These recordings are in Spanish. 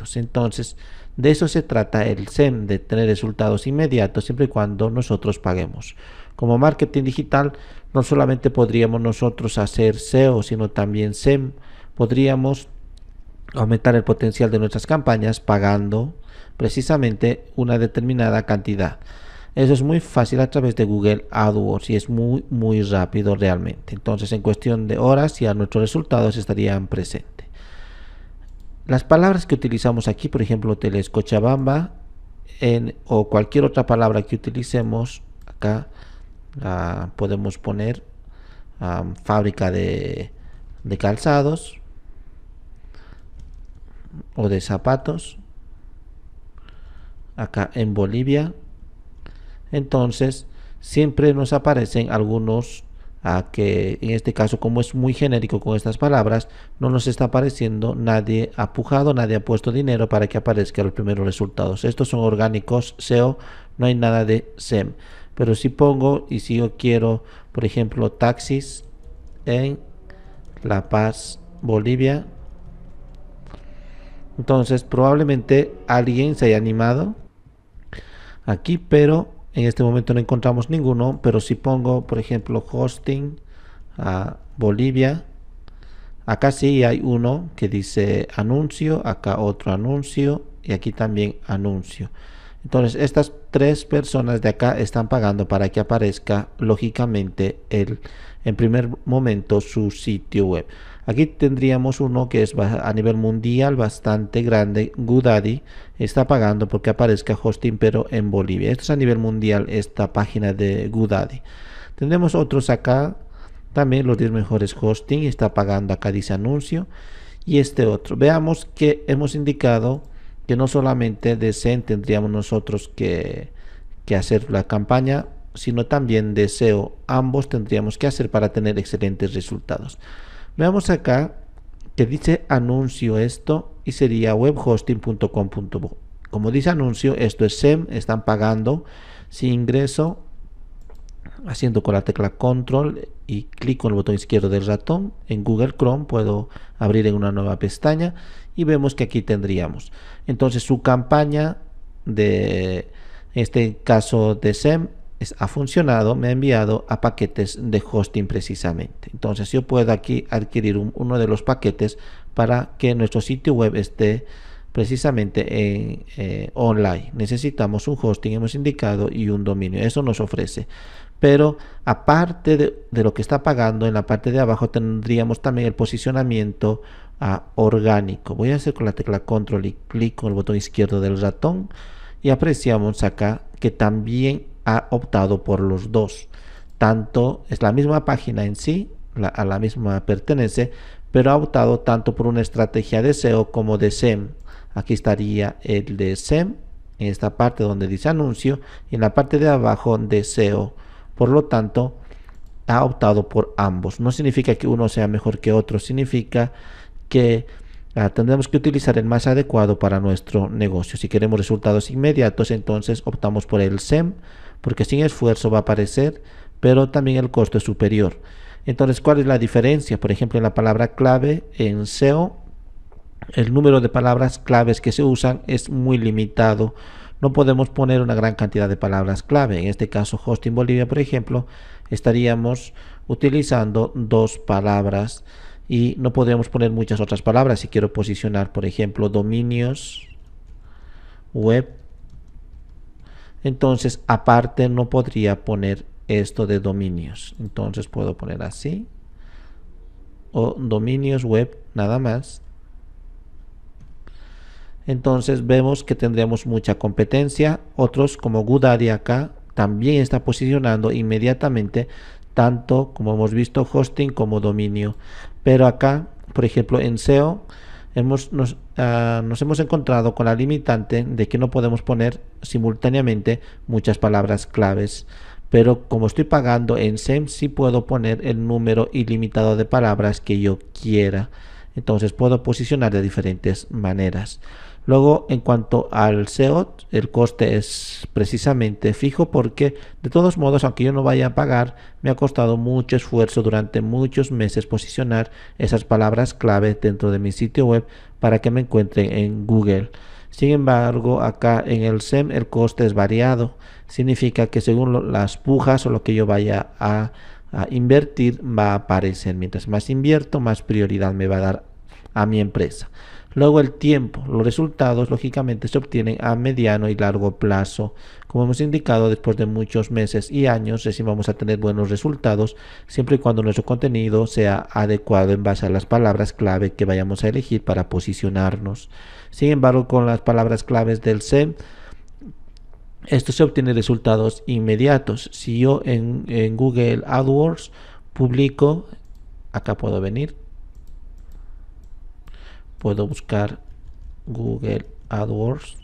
inmediatos. Entonces, de eso se trata el SEM, de tener resultados inmediatos siempre y cuando nosotros paguemos. Como marketing digital, no solamente podríamos nosotros hacer SEO, sino también SEM. Podríamos aumentar el potencial de nuestras campañas pagando precisamente una determinada cantidad. Eso es muy fácil a través de Google AdWords y es muy rápido realmente. Entonces, en cuestión de horas ya nuestros resultados estarían presentes. Las palabras que utilizamos aquí, por ejemplo, Hoteles Cochabamba, o cualquier otra palabra que utilicemos acá, podemos poner fábrica de calzados o de zapatos acá en Bolivia. Entonces siempre nos aparecen algunos que en este caso, como es muy genérico con estas palabras, no nos está apareciendo, nadie ha pujado, nadie ha puesto dinero para que aparezcan los primeros resultados. Estos son orgánicos SEO, no hay nada de SEM. Pero si pongo, y si yo quiero, por ejemplo, taxis en La Paz, Bolivia, entonces probablemente alguien se haya animado aquí, pero en este momento no encontramos ninguno. Pero si pongo, por ejemplo, hosting a Bolivia, acá sí hay uno que dice anuncio, acá otro anuncio y aquí también anuncio. Entonces estas tres personas de acá están pagando para que aparezca lógicamente en primer momento su sitio web. Aquí tendríamos uno que es a nivel mundial bastante grande. GoDaddy está pagando porque aparezca hosting pero en Bolivia. Esto es a nivel mundial, esta página de GoDaddy. Tendremos otros acá también, los 10 mejores hosting, está pagando, acá dice anuncio, y este otro. Veamos que hemos indicado que no solamente de SEM tendríamos nosotros que hacer la campaña, sino también de SEO. Ambos tendríamos que hacer para tener excelentes resultados. Veamos acá que dice anuncio esto y sería webhosting.com.bo. Como dice anuncio, esto es SEM, están pagando. Si ingreso haciendo con la tecla control y clic con el botón izquierdo del ratón en Google Chrome, puedo abrir en una nueva pestaña y vemos que aquí tendríamos entonces su campaña de este caso de SEM ha funcionado, me ha enviado a paquetes de hosting precisamente. Entonces yo puedo aquí adquirir uno de los paquetes para que nuestro sitio web esté precisamente online. Necesitamos un hosting, hemos indicado, y un dominio. Eso nos ofrece. Pero aparte de lo que está pagando, en la parte de abajo tendríamos también el posicionamiento orgánico. Voy a hacer con la tecla control y clic con el botón izquierdo del ratón y apreciamos acá que también ha optado por los dos. Tanto es la misma página en sí, a la misma pertenece, pero ha optado tanto por una estrategia de SEO como de SEM. Aquí estaría el de SEM en esta parte donde dice anuncio y en la parte de abajo de SEO. Por lo tanto, ha optado por ambos. No significa que uno sea mejor que otro, significa que tendremos que utilizar el más adecuado para nuestro negocio. Si queremos resultados inmediatos, entonces optamos por el SEM, porque sin esfuerzo va a aparecer, pero también el costo es superior. Entonces, ¿cuál es la diferencia? Por ejemplo, en la palabra clave en SEO, el número de palabras claves que se usan es muy limitado. No podemos poner una gran cantidad de palabras clave. En este caso, Hosting Bolivia, por ejemplo, estaríamos utilizando 2 palabras y no podríamos poner muchas otras palabras. Si quiero posicionar, por ejemplo, dominios web, entonces aparte no podría poner esto de dominios. Entonces puedo poner así, o dominios web nada más. Entonces vemos que tendremos mucha competencia. Otros como GoDaddy acá también está posicionando inmediatamente tanto, como hemos visto, hosting como dominio. Pero acá, por ejemplo, en SEO nos hemos encontrado con la limitante de que no podemos poner simultáneamente muchas palabras claves. Pero como estoy pagando en SEM, sí puedo poner el número ilimitado de palabras que yo quiera. Entonces puedo posicionar de diferentes maneras. Luego, en cuanto al SEO, el coste es precisamente fijo porque de todos modos, aunque yo no vaya a pagar, me ha costado mucho esfuerzo durante muchos meses posicionar esas palabras clave dentro de mi sitio web para que me encuentren en Google. Sin embargo, acá en el SEM el coste es variado. Significa que según las pujas o lo que yo vaya a invertir va a aparecer. Mientras más invierto, más prioridad me va a dar a mi empresa. Luego el tiempo. Los resultados lógicamente se obtienen a mediano y largo plazo. Como hemos indicado, después de muchos meses y años, recién vamos a tener buenos resultados siempre y cuando nuestro contenido sea adecuado en base a las palabras clave que vayamos a elegir para posicionarnos. Sin embargo, con las palabras claves del SEM, esto se obtiene resultados inmediatos. Si yo en Google AdWords publico, acá puedo venir, puedo buscar Google AdWords.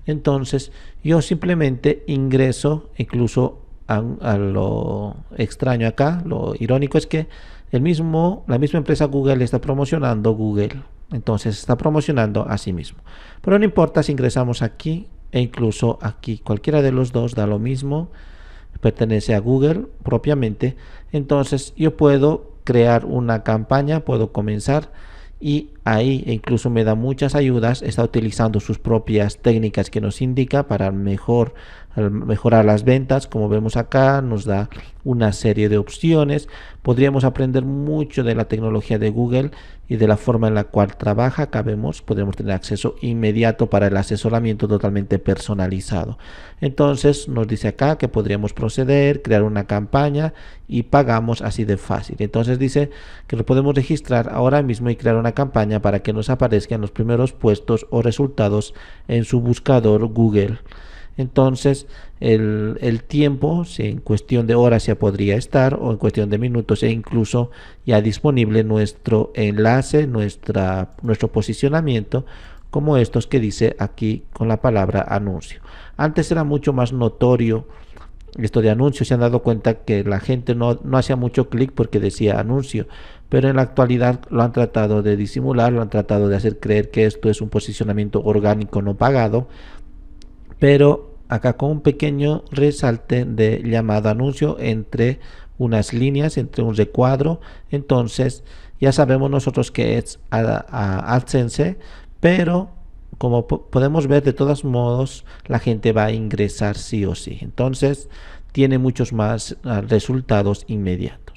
Entonces yo simplemente ingreso, incluso a lo extraño acá, lo irónico es que la misma empresa Google está promocionando Google. Entonces está promocionando a sí mismo. Pero no importa si ingresamos aquí e incluso aquí, cualquiera de los dos da lo mismo, pertenece a Google propiamente. Entonces yo puedo crear una campaña, puedo comenzar y ahí incluso me da muchas ayudas, está utilizando sus propias técnicas que nos indica para mejorar las ventas. Como vemos acá, nos da una serie de opciones. Podríamos aprender mucho de la tecnología de Google y de la forma en la cual trabaja. Acá vemos, podemos tener acceso inmediato para el asesoramiento totalmente personalizado. Entonces nos dice acá que podríamos proceder, crear una campaña y pagamos así de fácil. Entonces dice que lo podemos registrar ahora mismo y crear una campaña para que nos aparezcan los primeros puestos o resultados en su buscador Google. Entonces el tiempo, si en cuestión de horas ya podría estar o en cuestión de minutos, e incluso ya disponible nuestro enlace, nuestro posicionamiento, como estos que dice aquí con la palabra anuncio. Antes era mucho más notorio esto de anuncios. Se han dado cuenta que la gente no hacía mucho clic porque decía anuncio, pero en la actualidad lo han tratado de disimular, lo han tratado de hacer creer que esto es un posicionamiento orgánico no pagado, pero acá con un pequeño resalte de llamado anuncio entre unas líneas, entre un recuadro. Entonces ya sabemos nosotros que es AdSense, pero como podemos ver, de todos modos la gente va a ingresar sí o sí. Entonces tiene muchos más resultados inmediatos.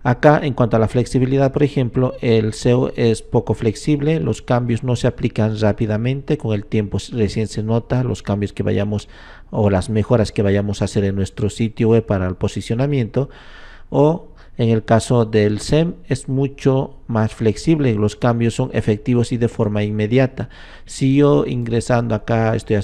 Acá, en cuanto a la flexibilidad, por ejemplo, el SEO es poco flexible, los cambios no se aplican rápidamente, con el tiempo recién se nota los cambios que vayamos o las mejoras que vayamos a hacer en nuestro sitio web para el posicionamiento. O en el caso del SEM es mucho más flexible, los cambios son efectivos y de forma inmediata. Si yo ingresando acá estoy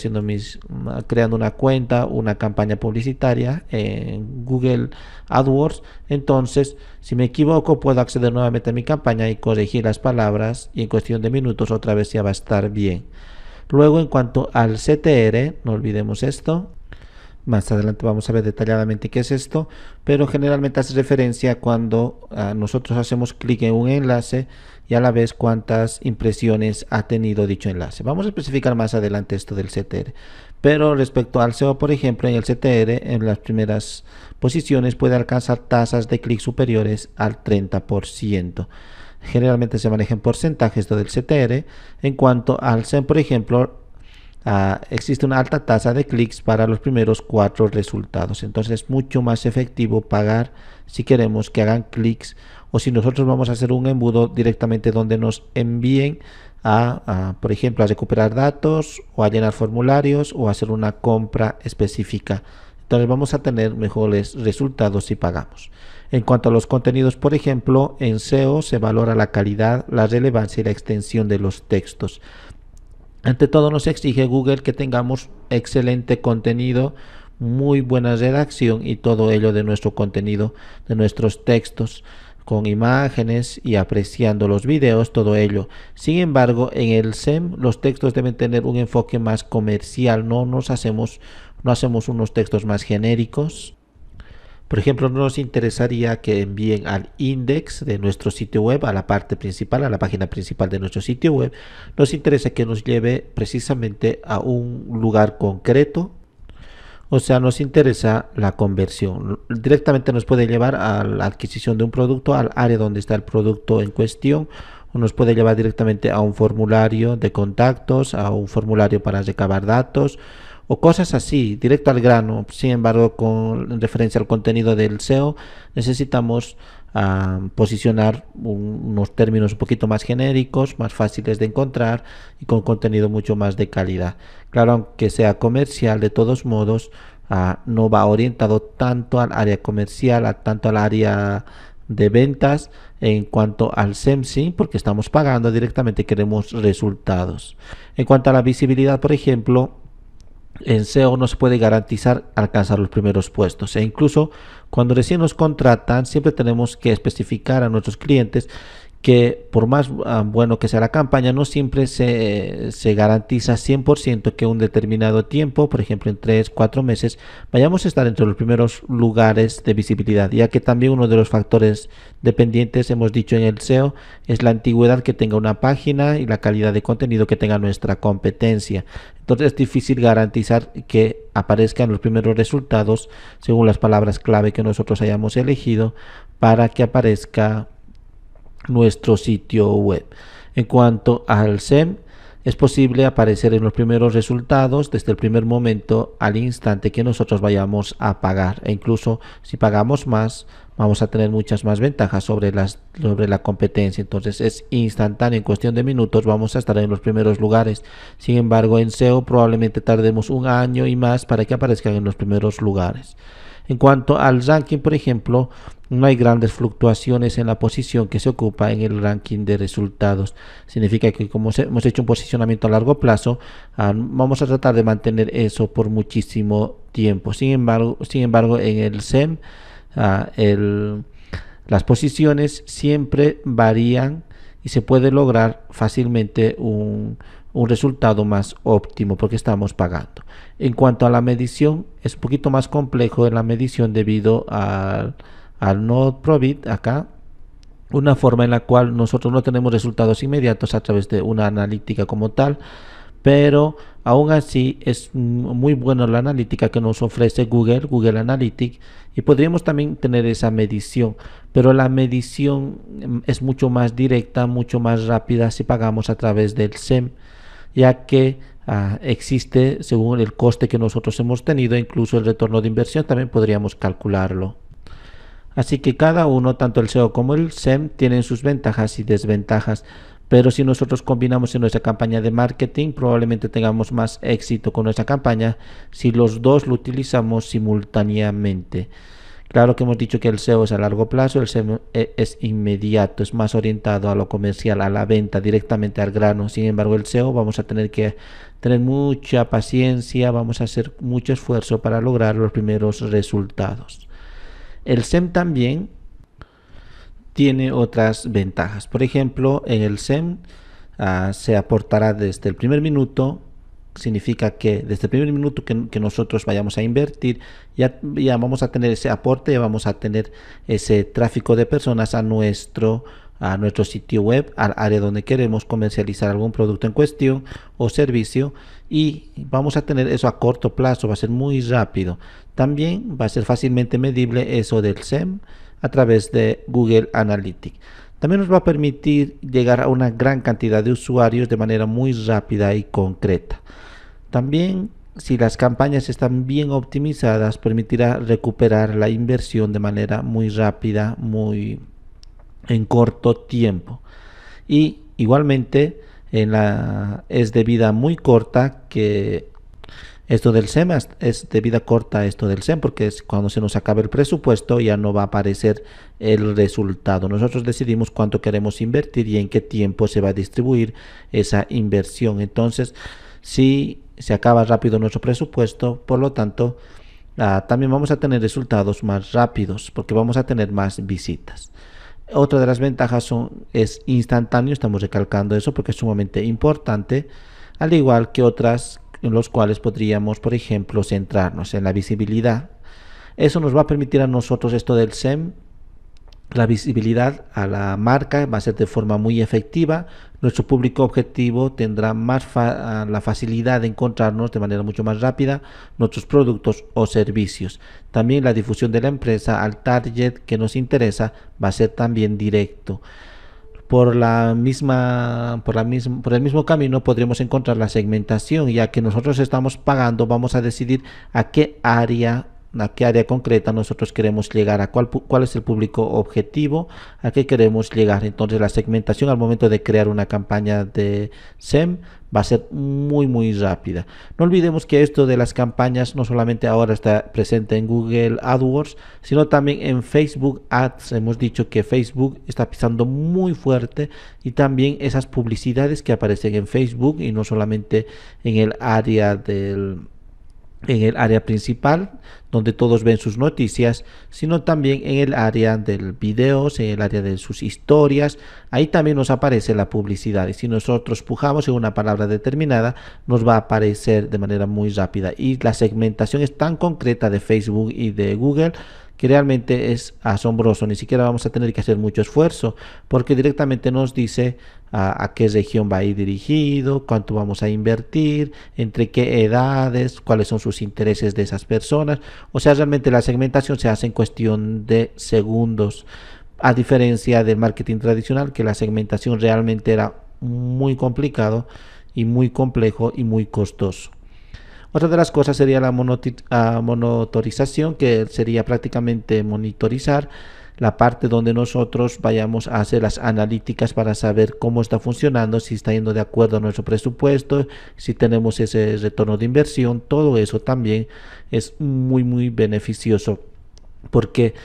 creando una cuenta, una campaña publicitaria en Google AdWords, entonces si me equivoco puedo acceder nuevamente a mi campaña y corregir las palabras y en cuestión de minutos otra vez ya va a estar bien. Luego, en cuanto al CTR, no olvidemos esto. Más adelante vamos a ver detalladamente qué es esto, pero generalmente hace referencia cuando nosotros hacemos clic en un enlace y a la vez cuántas impresiones ha tenido dicho enlace. Vamos a especificar más adelante esto del CTR, pero respecto al SEO, por ejemplo, en el CTR, en las primeras posiciones puede alcanzar tasas de clic superiores al 30%. Generalmente se maneja en porcentajes esto del CTR. En cuanto al SEM, por ejemplo, existe una alta tasa de clics para los primeros 4 resultados. Entonces es mucho más efectivo pagar si queremos que hagan clics o si nosotros vamos a hacer un embudo directamente donde nos envíen por ejemplo, a recuperar datos o a llenar formularios o a hacer una compra específica. Entonces vamos a tener mejores resultados si pagamos. En cuanto a los contenidos, por ejemplo, en SEO se valora la calidad, la relevancia y la extensión de los textos. Ante todo nos exige Google que tengamos excelente contenido, muy buena redacción y todo ello de nuestro contenido, de nuestros textos, con imágenes y apreciando los videos, todo ello. Sin embargo, en el SEM los textos deben tener un enfoque más comercial, no hacemos unos textos más genéricos, Por ejemplo, nos interesaría que envíen al index de nuestro sitio web, a la parte principal, a la página principal de nuestro sitio web. Nos interesa que nos lleve precisamente a un lugar concreto. O sea, nos interesa la conversión. Directamente nos puede llevar a la adquisición de un producto, al área donde está el producto en cuestión, o nos puede llevar directamente a un formulario de contactos, a un formulario para recabar datos, o cosas así, directo al grano. Sin embargo, con referencia al contenido del SEO, necesitamos posicionar unos términos un poquito más genéricos, más fáciles de encontrar y con contenido mucho más de calidad. Claro, aunque sea comercial, de todos modos, no va orientado tanto al área comercial, tanto al área de ventas en cuanto al SEM, porque estamos pagando directamente, queremos resultados. En cuanto a la visibilidad, por ejemplo, en SEO no se puede garantizar alcanzar los primeros puestos, e incluso cuando recién nos contratan siempre tenemos que especificar a nuestros clientes que por más bueno que sea la campaña, no siempre se garantiza 100% que un determinado tiempo, por ejemplo en 3-4 meses, vayamos a estar entre los primeros lugares de visibilidad, ya que también uno de los factores dependientes, hemos dicho en el SEO, es la antigüedad que tenga una página y la calidad de contenido que tenga nuestra competencia. Entonces es difícil garantizar que aparezcan los primeros resultados según las palabras clave que nosotros hayamos elegido para que aparezca nuestro sitio web. En cuanto al SEM, es posible aparecer en los primeros resultados desde el primer momento al instante que nosotros vayamos a pagar, e incluso si pagamos más vamos a tener muchas más ventajas sobre la competencia. Entonces es instantáneo, en cuestión de minutos vamos a estar en los primeros lugares. Sin embargo, en SEO probablemente tardemos un año y más para que aparezcan en los primeros lugares. En cuanto al ranking, por ejemplo, no hay grandes fluctuaciones en la posición que se ocupa en el ranking de resultados. Significa que como hemos hecho un posicionamiento a largo plazo, vamos a tratar de mantener eso por muchísimo tiempo. Sin embargo, en el SEM, las posiciones siempre varían y se puede lograr fácilmente un resultado más óptimo porque estamos pagando. En cuanto a la medición, es un poquito más complejo en la medición debido al Node Probit acá, una forma en la cual nosotros no tenemos resultados inmediatos a través de una analítica como tal, pero aún así es muy buena la analítica que nos ofrece Google Analytics, y podríamos también tener esa medición, pero la medición es mucho más directa, mucho más rápida si pagamos a través del SEM, ya que existe, según el coste que nosotros hemos tenido, incluso el retorno de inversión también podríamos calcularlo. Así que cada uno, tanto el SEO como el SEM, tienen sus ventajas y desventajas, pero si nosotros combinamos en nuestra campaña de marketing, probablemente tengamos más éxito con nuestra campaña si los dos lo utilizamos simultáneamente. Claro que hemos dicho que el SEO es a largo plazo, el SEM es inmediato, es más orientado a lo comercial, a la venta, directamente al grano. Sin embargo, el SEO vamos a tener que tener mucha paciencia, vamos a hacer mucho esfuerzo para lograr los primeros resultados. El SEM también tiene otras ventajas. Por ejemplo, en el SEM se aportará desde el primer minuto. Significa que desde el primer minuto que nosotros vayamos a invertir, ya vamos a tener ese aporte, ya vamos a tener ese tráfico de personas a nuestro sitio web, al área donde queremos comercializar algún producto en cuestión o servicio, y vamos a tener eso a corto plazo, va a ser muy rápido. También va a ser fácilmente medible eso del SEM a través de Google Analytics. También nos va a permitir llegar a una gran cantidad de usuarios de manera muy rápida y concreta. También, si las campañas están bien optimizadas, permitirá recuperar la inversión de manera muy rápida, en corto tiempo. Y igualmente es de vida muy corta, que esto del SEM es de vida corta, esto del SEM, porque es cuando se nos acabe el presupuesto ya no va a aparecer el resultado. Nosotros decidimos cuánto queremos invertir y en qué tiempo se va a distribuir esa inversión. Entonces, si se acaba rápido nuestro presupuesto, por lo tanto, también vamos a tener resultados más rápidos porque vamos a tener más visitas. Otra de las ventajas es instantáneo, estamos recalcando eso porque es sumamente importante, al igual que otras en los cuales podríamos, por ejemplo, centrarnos en la visibilidad. Eso nos va a permitir a nosotros esto del SEM, la visibilidad a la marca va a ser de forma muy efectiva. Nuestro público objetivo tendrá la facilidad de encontrarnos de manera mucho más rápida nuestros productos o servicios. También la difusión de la empresa al target que nos interesa va a ser también directo. Por el mismo camino podremos encontrar la segmentación, ya que nosotros estamos pagando, vamos a decidir a qué área concreta nosotros queremos llegar, cuál es el público objetivo, a qué queremos llegar. Entonces la segmentación al momento de crear una campaña de SEM va a ser muy rápida. No olvidemos que esto de las campañas no solamente ahora está presente en Google AdWords, sino también en Facebook Ads. Hemos dicho que Facebook está pisando muy fuerte, y también esas publicidades que aparecen en Facebook, y no solamente en el área principal donde todos ven sus noticias, sino también en el área del videos, en el área de sus historias. Ahí también nos aparece la publicidad, y si nosotros pujamos en una palabra determinada nos va a aparecer de manera muy rápida. Y la segmentación es tan concreta de Facebook y de Google que realmente es asombroso. Ni siquiera vamos a tener que hacer mucho esfuerzo, porque directamente nos dice a qué región va a ir dirigido, cuánto vamos a invertir, entre qué edades, cuáles son sus intereses de esas personas. O sea, realmente la segmentación se hace en cuestión de segundos, a diferencia del marketing tradicional, que la segmentación realmente era muy complicado y muy complejo y muy costoso. Otra de las cosas sería la monitorización, que sería prácticamente monitorizar la parte donde nosotros vayamos a hacer las analíticas para saber cómo está funcionando, si está yendo de acuerdo a nuestro presupuesto, si tenemos ese retorno de inversión. Todo eso también es muy beneficioso, porque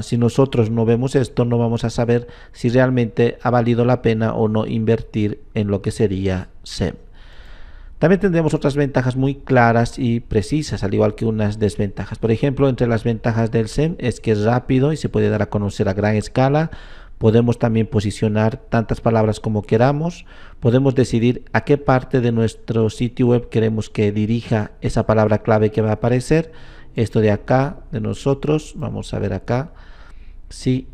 si nosotros no vemos esto, no vamos a saber si realmente ha valido la pena o no invertir en lo que sería SEM. También tendremos otras ventajas muy claras y precisas, al igual que unas desventajas. Por ejemplo, entre las ventajas del SEM es que es rápido y se puede dar a conocer a gran escala. Podemos también posicionar tantas palabras como queramos. Podemos decidir a qué parte de nuestro sitio web queremos que dirija esa palabra clave que va a aparecer. Esto de acá, de nosotros, vamos a ver acá. Si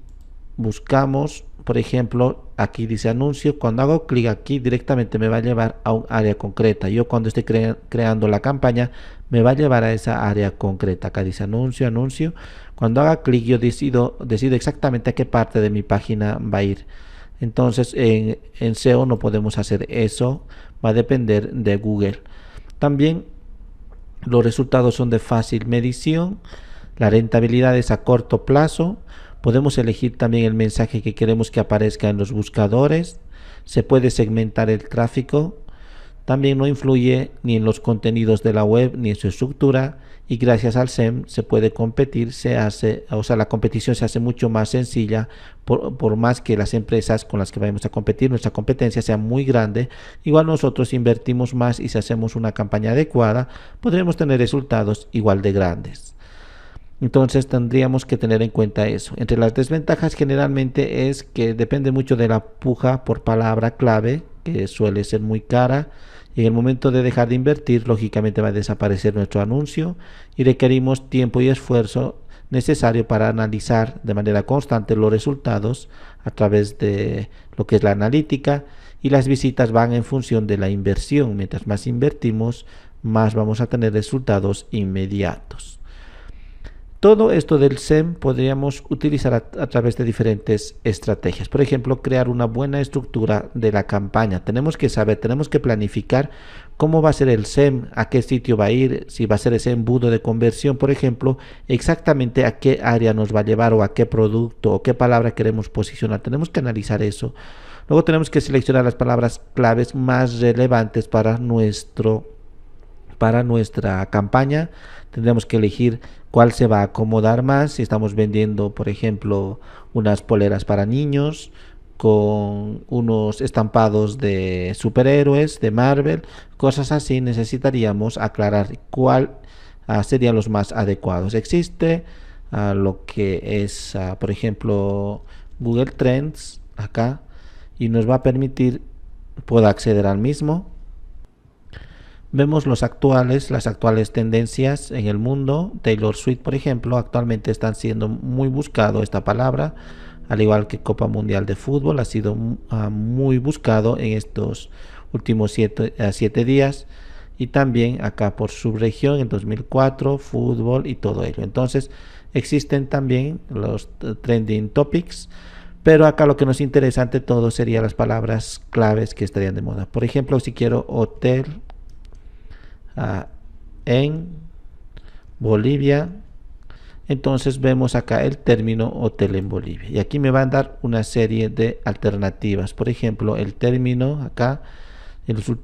buscamos, por ejemplo, aquí dice anuncio, cuando hago clic aquí directamente me va a llevar a un área concreta. Yo cuando esté creando la campaña me va a llevar a esa área concreta. Acá dice anuncio. Cuando haga clic yo decido exactamente a qué parte de mi página va a ir. Entonces en SEO no podemos hacer eso, va a depender de Google. También los resultados son de fácil medición, la rentabilidad es a corto plazo. Podemos elegir también el mensaje que queremos que aparezca en los buscadores. Se puede segmentar el tráfico. También no influye ni en los contenidos de la web ni en su estructura. Y gracias al SEM se puede competir. La competición se hace mucho más sencilla. Por más que las empresas con las que vamos a competir, nuestra competencia sea muy grande, igual nosotros invertimos más, y si hacemos una campaña adecuada, podremos tener resultados igual de grandes. Entonces tendríamos que tener en cuenta eso. Entre las desventajas generalmente es que depende mucho de la puja por palabra clave, que suele ser muy cara, y en el momento de dejar de invertir, lógicamente va a desaparecer nuestro anuncio, y requerimos tiempo y esfuerzo necesario para analizar de manera constante los resultados a través de lo que es la analítica, y las visitas van en función de la inversión. Mientras más invertimos, más vamos a tener resultados inmediatos. Todo esto del SEM podríamos utilizar a través de diferentes estrategias. Por ejemplo, crear una buena estructura de la campaña. Tenemos que saber, tenemos que planificar cómo va a ser el SEM, a qué sitio va a ir, si va a ser ese embudo de conversión, por ejemplo, exactamente a qué área nos va a llevar, o a qué producto o qué palabra queremos posicionar. Tenemos que analizar eso. Luego tenemos que seleccionar las palabras claves más relevantes para nuestra campaña. Tendremos que elegir cuál se va a acomodar más. Si estamos vendiendo, por ejemplo, unas poleras para niños con unos estampados de superhéroes de Marvel, cosas así, necesitaríamos aclarar cuál serían los más adecuados. Existe lo que es, por ejemplo, Google Trends acá, y nos va a permitir, puedo acceder al mismo. Vemos las actuales tendencias en el mundo. Taylor Swift, por ejemplo, actualmente están siendo muy buscado esta palabra, al igual que Copa Mundial de Fútbol ha sido muy buscado en estos últimos 7 días, y también acá por subregión en 2004, fútbol y todo ello. Entonces existen también los trending topics, pero acá lo que nos interesa ante todo serían las palabras claves que estarían de moda. Por ejemplo, si quiero hotel en Bolivia, entonces vemos acá el término hotel en Bolivia, y aquí me van a dar una serie de alternativas. Por ejemplo, el término acá,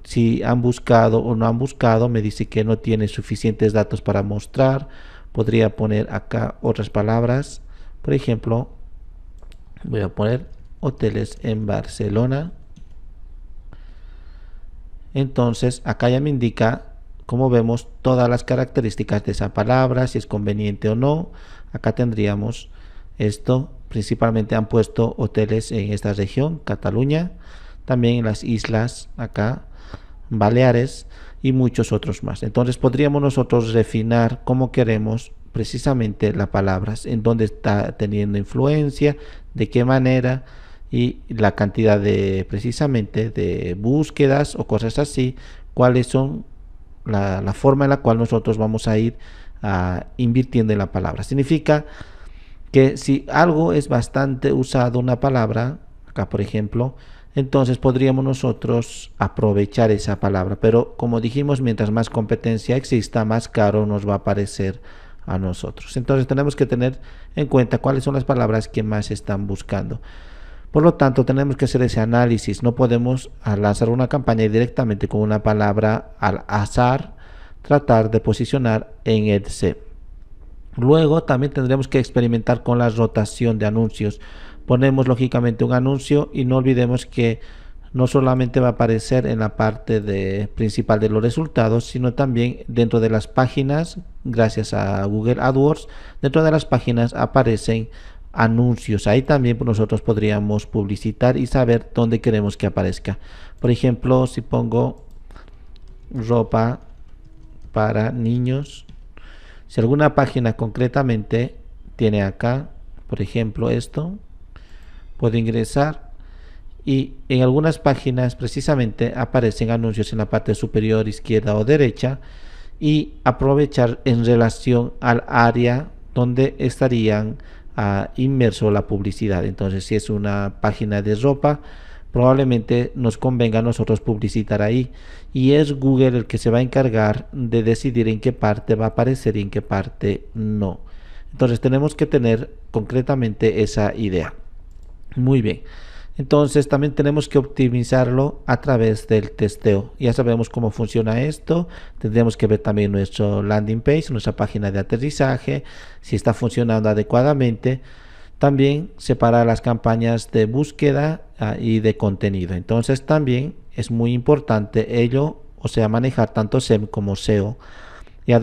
si han buscado o no han buscado, me dice que no tiene suficientes datos para mostrar. Podría poner acá otras palabras. Por ejemplo, voy a poner hoteles en Barcelona. Entonces acá ya me indica, como vemos, todas las características de esa palabra, si es conveniente o no. Acá tendríamos esto. Principalmente han puesto hoteles en esta región, Cataluña, también en las islas acá, Baleares y muchos otros más. Entonces podríamos nosotros refinar cómo queremos precisamente las palabras, en dónde está teniendo influencia, de qué manera, y la cantidad de precisamente de búsquedas o cosas así, cuáles son la forma en la cual nosotros vamos a ir invirtiendo en la palabra. Significa que si algo es bastante usado, una palabra, acá por ejemplo, entonces podríamos nosotros aprovechar esa palabra, pero como dijimos, mientras más competencia exista, más caro nos va a parecer a nosotros. Entonces tenemos que tener en cuenta cuáles son las palabras que más están buscando. Por lo tanto, tenemos que hacer ese análisis. No podemos, al lanzar una campaña y directamente con una palabra al azar, tratar de posicionar en el SEM. Luego también tendremos que experimentar con la rotación de anuncios. Ponemos lógicamente un anuncio y no olvidemos que no solamente va a aparecer en la parte principal de los resultados, sino también dentro de las páginas. Gracias a Google AdWords, dentro de las páginas aparecen anuncios. Ahí también nosotros podríamos publicitar y saber dónde queremos que aparezca. Por ejemplo, si pongo ropa para niños, si alguna página concretamente tiene acá, por ejemplo esto, puedo ingresar y en algunas páginas precisamente aparecen anuncios en la parte superior izquierda o derecha, y aprovechar en relación al área donde estarían inmerso la publicidad. Entonces, si es una página de ropa, probablemente nos convenga a nosotros publicitar ahí, y es Google el que se va a encargar de decidir en qué parte va a aparecer y en qué parte no. Entonces tenemos que tener concretamente esa idea. Muy bien, entonces también tenemos que optimizarlo a través del testeo. Ya sabemos cómo funciona esto. Tendremos que ver también nuestro landing page, nuestra página de aterrizaje, si está funcionando adecuadamente. También separar las campañas de búsqueda y de contenido. Entonces también es muy importante ello, o sea, manejar tanto SEM como SEO. Y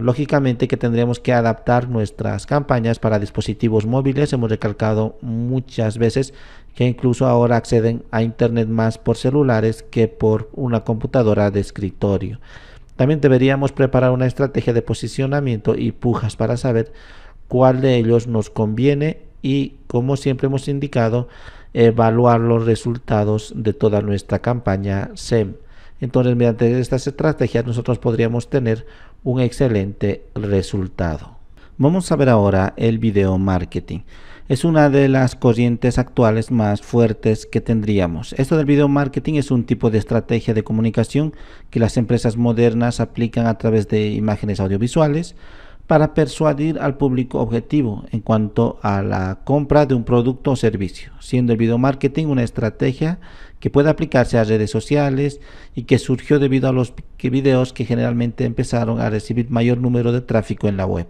lógicamente que tendremos que adaptar nuestras campañas para dispositivos móviles. Hemos recalcado muchas veces que incluso ahora acceden a internet más por celulares que por una computadora de escritorio. También deberíamos preparar una estrategia de posicionamiento y pujas para saber cuál de ellos nos conviene, y como siempre hemos indicado, evaluar los resultados de toda nuestra campaña SEM. Entonces, mediante estas estrategias nosotros podríamos tener un excelente resultado. Vamos a ver ahora el video marketing. Es una de las corrientes actuales más fuertes que tendríamos. Esto del video marketing es un tipo de estrategia de comunicación que las empresas modernas aplican a través de imágenes audiovisuales para persuadir al público objetivo en cuanto a la compra de un producto o servicio, siendo el video marketing una estrategia que puede aplicarse a redes sociales y que surgió debido a los videos que generalmente empezaron a recibir mayor número de tráfico en la web.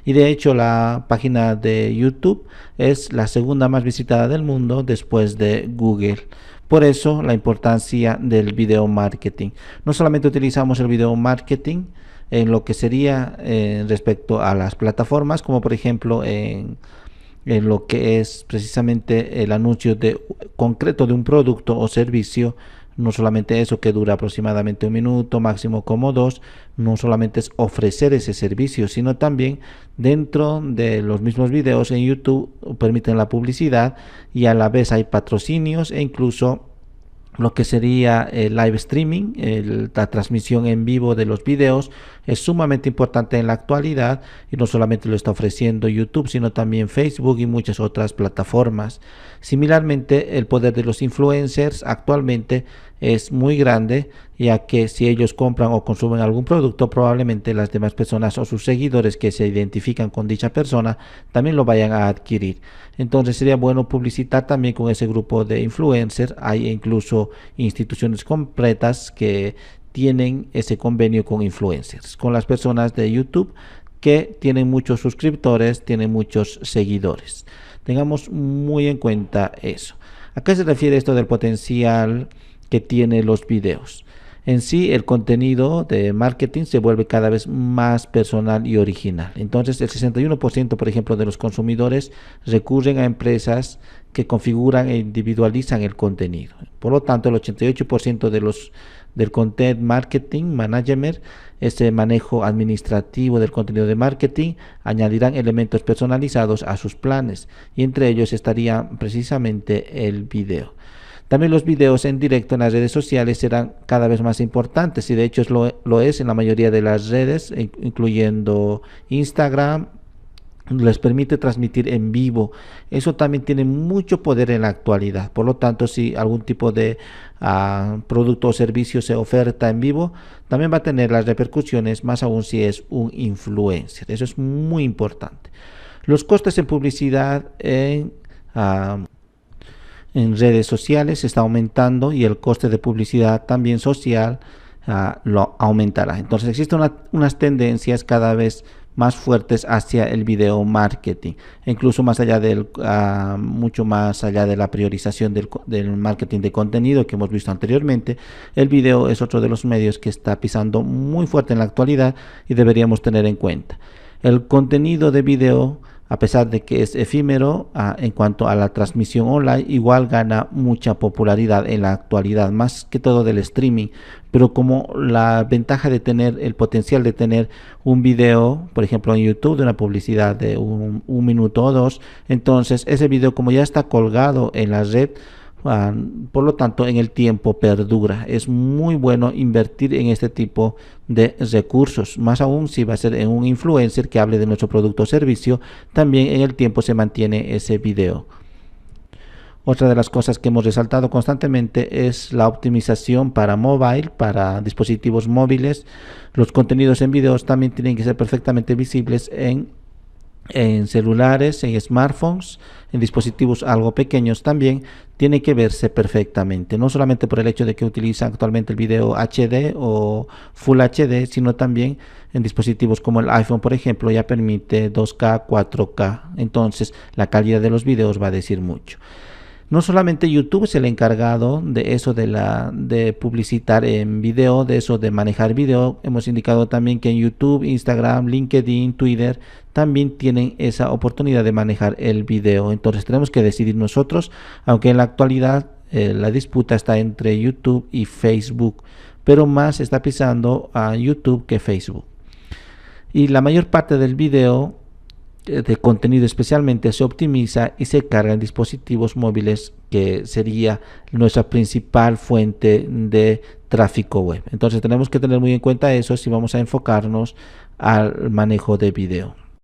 Y de hecho la página de YouTube es la segunda más visitada del mundo después de Google. Por eso la importancia del video marketing. No solamente utilizamos el video marketing en lo que sería respecto a las plataformas, como por ejemplo en lo que es precisamente el anuncio concreto de un producto o servicio, No solamente eso, que dura aproximadamente 1 minuto, máximo como 2, no solamente es ofrecer ese servicio, sino también dentro de los mismos videos en YouTube permiten la publicidad y a la vez hay patrocinios e incluso lo que sería el live streaming, la transmisión en vivo de los videos es sumamente importante en la actualidad y no solamente lo está ofreciendo YouTube, sino también Facebook y muchas otras plataformas. Similarmente, el poder de los influencers actualmente es muy grande, ya que si ellos compran o consumen algún producto, probablemente las demás personas o sus seguidores que se identifican con dicha persona también lo vayan a adquirir. Entonces sería bueno publicitar también con ese grupo de influencers. Hay incluso instituciones completas que tienen ese convenio con influencers, con las personas de YouTube que tienen muchos suscriptores, tienen muchos seguidores. Tengamos muy en cuenta eso. ¿A qué se refiere esto del potencial que tienen los videos? En sí, el contenido de marketing se vuelve cada vez más personal y original. Entonces, el 61%, por ejemplo, de los consumidores recurren a empresas que configuran e individualizan el contenido. Por lo tanto, el 88% del content marketing management, ese manejo administrativo del contenido de marketing, añadirán elementos personalizados a sus planes y entre ellos estaría precisamente el video. También los videos en directo en las redes sociales serán cada vez más importantes y de hecho lo es en la mayoría de las redes, incluyendo Instagram. Les permite transmitir en vivo. Eso también tiene mucho poder en la actualidad. Por lo tanto, si algún tipo de producto o servicio se oferta en vivo, también va a tener las repercusiones, más aún si es un influencer. Eso es muy importante. Los costes en publicidad en redes sociales está aumentando y el coste de publicidad también social lo aumentará. Entonces existen unas tendencias cada vez más fuertes hacia el video marketing, incluso más allá mucho más allá de la priorización del marketing de contenido que hemos visto anteriormente. El video es otro de los medios que está pisando muy fuerte en la actualidad y deberíamos tener en cuenta. El contenido de video, a pesar de que es efímero en cuanto a la transmisión online, igual gana mucha popularidad en la actualidad, más que todo del streaming. Pero como la ventaja de tener el potencial de tener un video, por ejemplo en YouTube, de una publicidad de un minuto o dos, entonces ese video, como ya está colgado en la red, por lo tanto en el tiempo perdura. Es muy bueno invertir en este tipo de recursos, más aún si va a ser en un influencer que hable de nuestro producto o servicio, también en el tiempo se mantiene ese video. Otra de las cosas que hemos resaltado constantemente es la optimización para mobile, para dispositivos móviles. Los contenidos en videos también tienen que ser perfectamente visibles en celulares, en smartphones, en dispositivos algo pequeños también tiene que verse perfectamente, no solamente por el hecho de que utilizan actualmente el video HD o Full HD, sino también en dispositivos como el iPhone, por ejemplo, ya permite 2K, 4K, entonces la calidad de los videos va a decir mucho. No solamente YouTube es el encargado de eso de publicitar en video, de eso de manejar video. Hemos indicado también que en YouTube, Instagram, LinkedIn, Twitter también tienen esa oportunidad de manejar el video. Entonces tenemos que decidir nosotros, aunque en la actualidad la disputa está entre YouTube y Facebook, pero más está pisando a YouTube que Facebook. Y la mayor parte del video de contenido especialmente se optimiza y se carga en dispositivos móviles, que sería nuestra principal fuente de tráfico web. Entonces tenemos que tener muy en cuenta eso si vamos a enfocarnos al manejo de video.